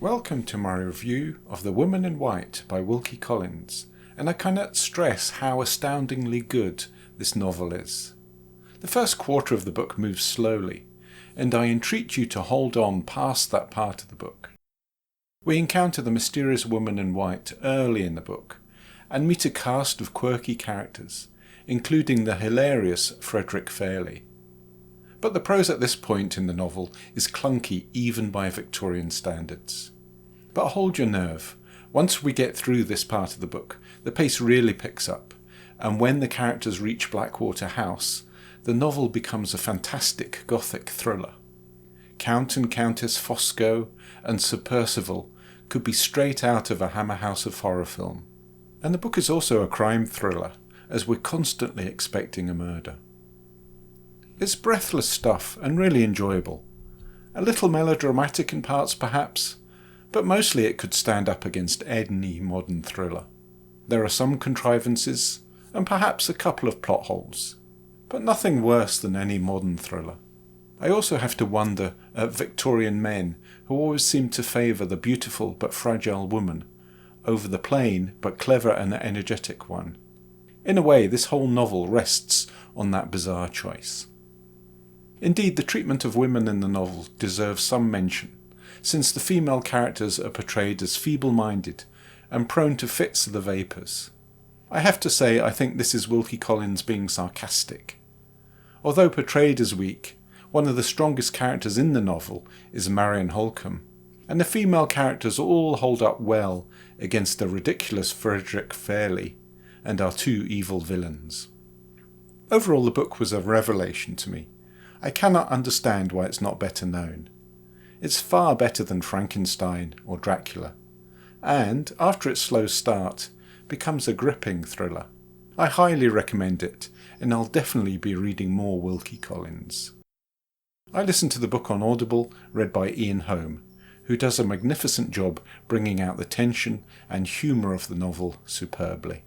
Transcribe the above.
Welcome to my review of The Woman in White by Wilkie Collins, and I cannot stress how astoundingly good this novel is. The first quarter of the book moves slowly, and I entreat you to hold on past that part of the book. We encounter the mysterious woman in white early in the book, and meet a cast of quirky characters, including the hilarious Frederick Fairley. But the prose at this point in the novel is clunky even by Victorian standards. But hold your nerve. Once we get through this part of the book, the pace really picks up, and when the characters reach Blackwater House, the novel becomes a fantastic Gothic thriller. Count and Countess Fosco and Sir Percival could be straight out of a Hammer House of Horror film. And the book is also a crime thriller, as we're constantly expecting a murder. It's breathless stuff and really enjoyable. A little melodramatic in parts perhaps, but mostly it could stand up against any modern thriller. There are some contrivances, and perhaps a couple of plot holes, but nothing worse than any modern thriller. I also have to wonder at Victorian men who always seem to favour the beautiful but fragile woman over the plain but clever and energetic one. In a way, this whole novel rests on that bizarre choice. Indeed, the treatment of women in the novel deserves some mention, since the female characters are portrayed as feeble-minded and prone to fits of the vapours. I have to say I think this is Wilkie Collins being sarcastic. Although portrayed as weak, one of the strongest characters in the novel is Marion Holcomb, and the female characters all hold up well against the ridiculous Frederick Fairley and our two evil villains. Overall, the book was a revelation to me. I cannot understand why it's not better known. It's far better than Frankenstein or Dracula, and, after its slow start, becomes a gripping thriller. I highly recommend it, and I'll definitely be reading more Wilkie Collins. I listened to the book on Audible, read by Ian Holm, who does a magnificent job bringing out the tension and humour of the novel superbly.